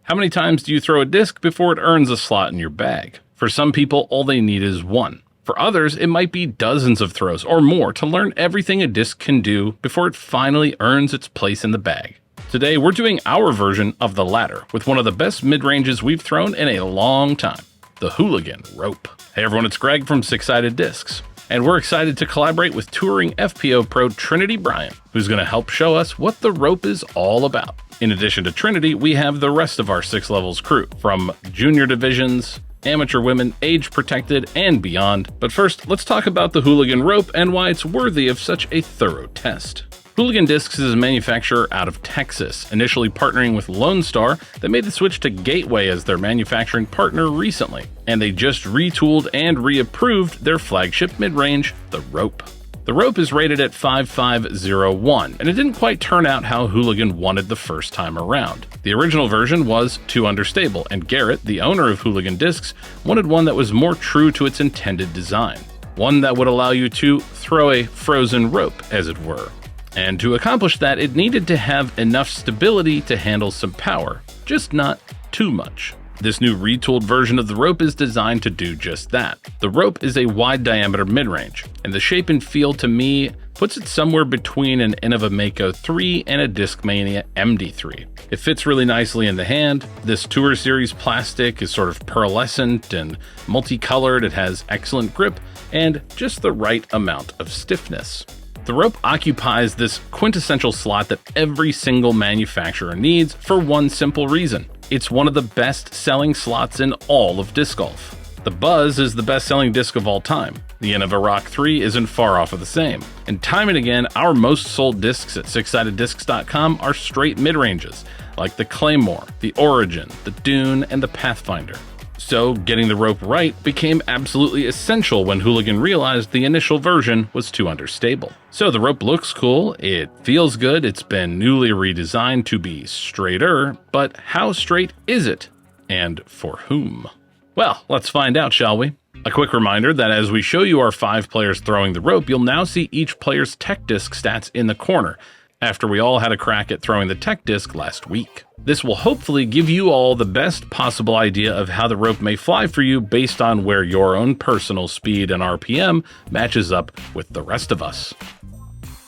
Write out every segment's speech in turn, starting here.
How many times do you throw a disc before it earns a slot in your bag? For some people, all they need is one. For others, it might be dozens of throws or more to learn everything a disc can do before it finally earns its place in the bag. Today, we're doing our version of the latter with one of the best mid-ranges we've thrown in a long time, the Hooligan rope. Hey everyone, it's Greg from Six Sided Discs, and we're excited to collaborate with touring FPO pro Trinity Bryant, who's going to help show us what the rope is all about. In addition to Trinity, we have the rest of our 6 levels crew, from junior divisions, amateur women, age protected, and beyond. But first, let's talk about the Hooligan rope and why it's worthy of such a thorough test. Hooligan Discs is a manufacturer out of Texas, initially partnering with Lone Star that made the switch to Gateway as their manufacturing partner recently, and they just retooled and reapproved their flagship mid-range, the rope. The rope is rated at 5501, and it didn't quite turn out how Hooligan wanted the first time around. The original version was too understable, and Garrett, the owner of Hooligan Discs, wanted one that was more true to its intended design. One that would allow you to throw a frozen rope, as it were. And to accomplish that, it needed to have enough stability to handle some power, just not too much. This new retooled version of the rope is designed to do just that. The rope is a wide diameter mid-range, and the shape and feel to me puts it somewhere between an Innova Mako 3 and a Discmania MD3. It fits really nicely in the hand. This Tour Series plastic is sort of pearlescent and multicolored. It has excellent grip and just the right amount of stiffness. The rope occupies this quintessential slot that every single manufacturer needs for one simple reason. It's one of the best-selling slots in all of disc golf. The Buzz is the best-selling disc of all time. The Innova Rock 3 isn't far off of the same. And time and again, our most sold discs at sixsideddiscs.com are straight mid-ranges, like the Claymore, the Origin, the Dune, and the Pathfinder. So getting the rope right became absolutely essential when Hooligan realized the initial version was too understable. So the rope looks cool, it feels good, it's been newly redesigned to be straighter, but how straight is it? And for whom? Well, let's find out, shall we? A quick reminder that as we show you our 5 players throwing the rope, you'll now see each player's tech disc stats in the corner, after we all had a crack at throwing the tech disc last week. This will hopefully give you all the best possible idea of how the rope may fly for you based on where your own personal speed and RPM matches up with the rest of us.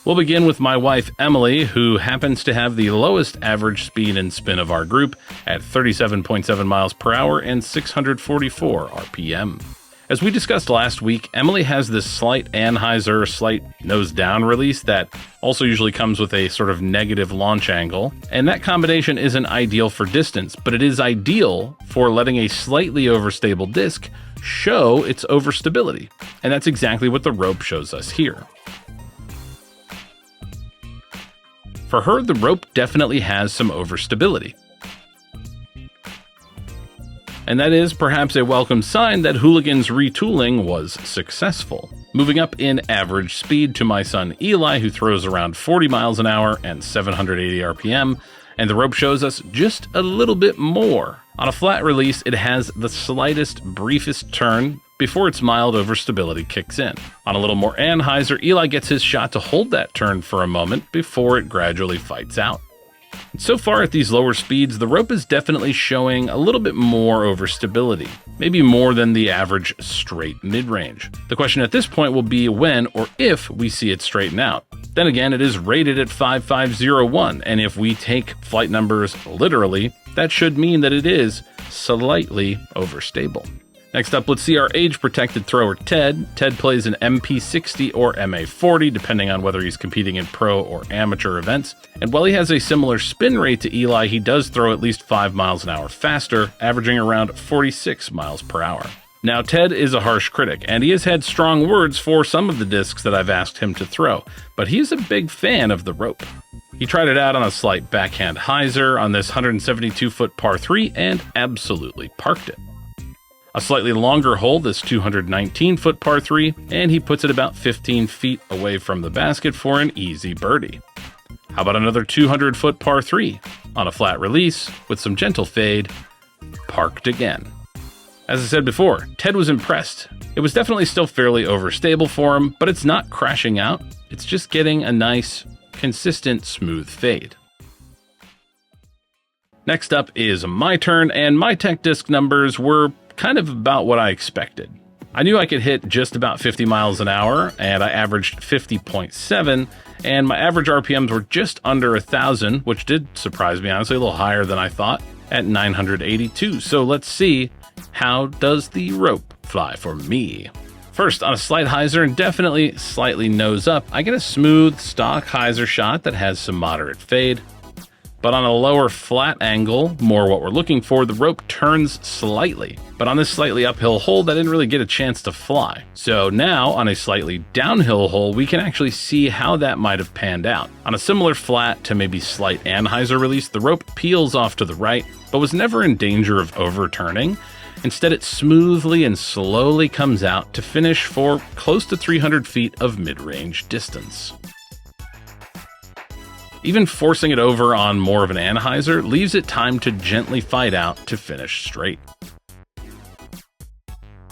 We'll begin with my wife Emily, who happens to have the lowest average speed and spin of our group at 37.7 miles per hour and 644 RPM. As we discussed last week, Emily has this slight Anheuser slight nose down release that also usually comes with a sort of negative launch angle, and that combination isn't ideal for distance, but it is ideal for letting a slightly overstable disc show its overstability, and that's exactly what the rope shows us here. For her, the rope definitely has some overstability. And that is perhaps a welcome sign that Hooligan's retooling was successful. Moving up in average speed to my son Eli, who throws around 40 miles an hour and 780 RPM, and the rope shows us just a little bit more. On a flat release, it has the slightest, briefest turn before its mild overstability kicks in. On a little more Anheuser, Eli gets his shot to hold that turn for a moment before it gradually fights out. So far at these lower speeds, the rope is definitely showing a little bit more overstability, maybe more than the average straight mid-range. The question at this point will be when or if we see it straighten out. Then again, it is rated at 5501, and if we take flight numbers literally, that should mean that it is slightly overstable. Next up, let's see our age-protected thrower Ted. Ted plays an MP60 or MA40, depending on whether he's competing in pro or amateur events. And while he has a similar spin rate to Eli, he does throw at least 5 miles an hour faster, averaging around 46 miles per hour. Now, Ted is a harsh critic, and he has had strong words for some of the discs that I've asked him to throw, but he is a big fan of the rope. He tried it out on a slight backhand hyzer on this 172-foot par 3 and absolutely parked it. A slightly longer hole, this 219-foot par 3, and he puts it about 15 feet away from the basket for an easy birdie. How about another 200-foot par 3? On a flat release, with some gentle fade, parked again. As I said before, Ted was impressed. It was definitely still fairly overstable for him, but it's not crashing out, it's just getting a nice, consistent, smooth fade. Next up is my turn, and my tech disc numbers were kind of about what I expected. I knew I could hit just about 50 miles an hour, and I averaged 50.7, and my average RPMs were just under 1,000, which did surprise me, honestly, a little higher than I thought, at 982. So let's see, how does the rope fly for me? First, on a slight hyzer and definitely slightly nose up, I get a smooth stock hyzer shot that has some moderate fade. But on a lower flat angle, more what we're looking for, the rope turns slightly. But on this slightly uphill hold, I didn't really get a chance to fly. So now, on a slightly downhill hole, we can actually see how that might have panned out. On a similar flat to maybe slight anhyzer release, the rope peels off to the right, but was never in danger of overturning. Instead, it smoothly and slowly comes out to finish for close to 300 feet of mid-range distance. Even forcing it over on more of an anhyzer leaves it time to gently fight out to finish straight.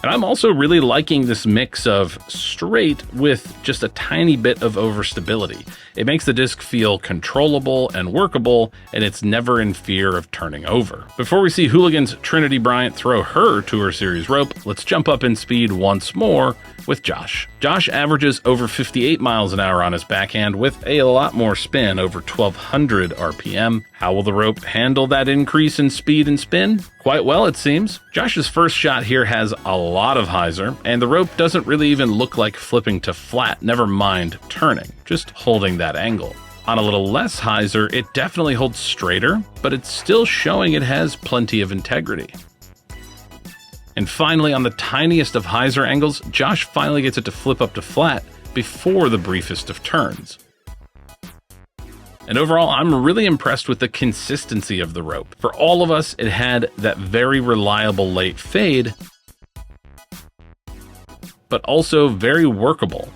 And I'm also really liking this mix of straight with just a tiny bit of overstability. It makes the disc feel controllable and workable, and it's never in fear of turning over. Before we see Hooligan's Trinity Bryant throw her Tour Series rope, let's jump up in speed once more with Josh. Josh averages over 58 miles an hour on his backhand with a lot more spin, over 1,200 RPM. How will the rope handle that increase in speed and spin? Quite well, it seems. Josh's first shot here has a lot of hyzer, and the rope doesn't really even look like flipping to flat, never mind turning, just holding that angle. On a little less hyzer, it definitely holds straighter, but it's still showing it has plenty of integrity. And finally, on the tiniest of hyzer angles, Josh finally gets it to flip up to flat before the briefest of turns. And overall, I'm really impressed with the consistency of the rope. For all of us, it had that very reliable late fade, but also very workable.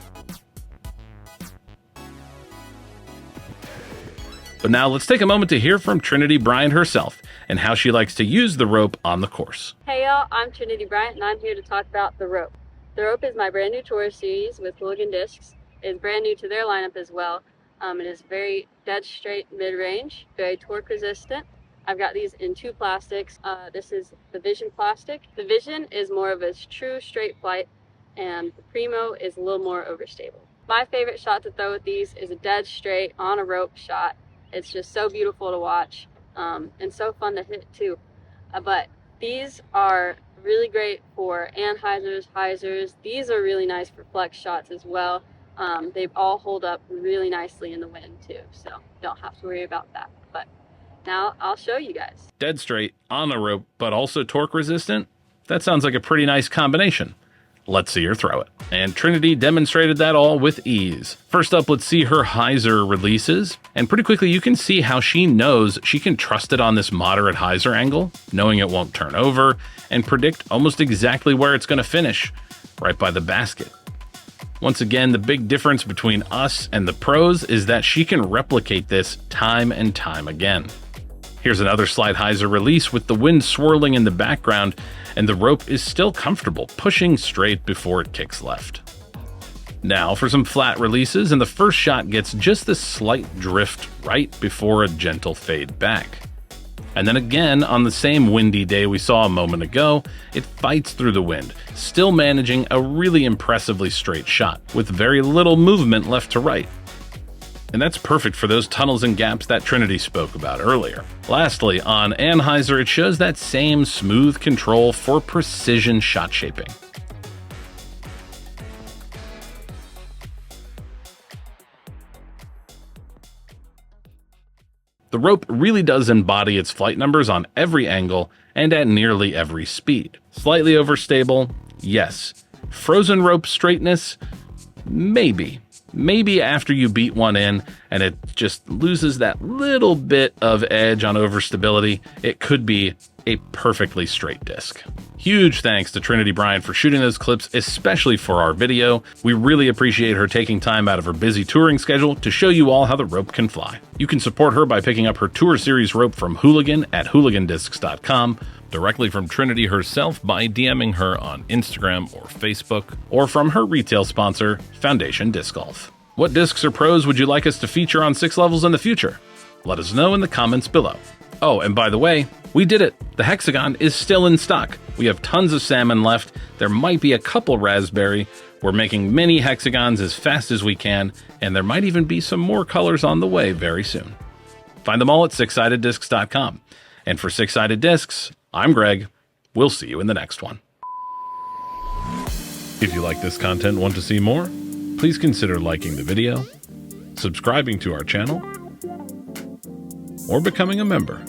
But now let's take a moment to hear from Trinity Bryant herself and how she likes to use the rope on the course. Hey y'all, I'm Trinity Bryant and I'm here to talk about the rope. The rope is my brand new Tour Series with Hooligan discs. It's brand new to their lineup as well. It is very dead straight mid-range, very torque resistant. I've got these in two plastics. This is the Vision plastic. The Vision is more of a true straight flight, and the Primo is a little more overstable. My favorite shot to throw with these is a dead straight on a rope shot. It's just so beautiful to watch and so fun to hit too. But these are really great for anhyzers, hyzers. These are really nice for flex shots as well. They all hold up really nicely in the wind too, so don't have to worry about that. But now I'll show you guys. Dead straight on the rope, but also torque resistant? That sounds like a pretty nice combination. Let's see her throw it. And Trinity demonstrated that all with ease. First up, let's see her hyzer releases. And pretty quickly, you can see how she knows she can trust it on this moderate hyzer angle, knowing it won't turn over, and predict almost exactly where it's going to finish, right by the basket. Once again, the big difference between us and the pros is that she can replicate this time and time again. Here's another slight hyzer release with the wind swirling in the background, and the rope is still comfortable, pushing straight before it kicks left. Now for some flat releases, and the first shot gets just this slight drift right before a gentle fade back. And then again, on the same windy day we saw a moment ago, it fights through the wind, still managing a really impressively straight shot, with very little movement left to right. And that's perfect for those tunnels and gaps that Trinity spoke about earlier. Lastly, on anhyzer, it shows that same smooth control for precision shot shaping. The rope really does embody its flight numbers on every angle and at nearly every speed. Slightly overstable? Yes. Frozen rope straightness? Maybe. Maybe after you beat one in and it just loses that little bit of edge on overstability, it could be a perfectly straight disc. Huge thanks to Trinity Bryant for shooting those clips, especially for our video. We really appreciate her taking time out of her busy touring schedule to show you all how the rope can fly. You can support her by picking up her Tour Series rope from Hooligan at hooligandiscs.com, directly from Trinity herself by DMing her on Instagram or Facebook, or from her retail sponsor, Foundation Disc Golf. What discs or pros would you like us to feature on 6 Levels in the future? Let us know in the comments below. Oh, and by the way, we did it. The hexagon is still in stock. We have tons of salmon left. There might be a couple raspberry. We're making mini hexagons as fast as we can, and there might even be some more colors on the way very soon. Find them all at sixsideddiscs.com. And for Six Sided Discs, I'm Greg. We'll see you in the next one. If you like this content and want to see more, please consider liking the video, subscribing to our channel, or becoming a member.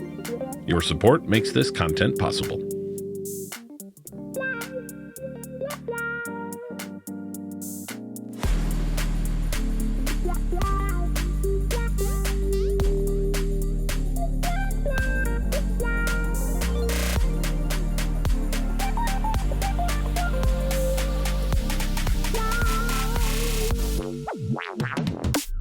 Your support makes this content possible.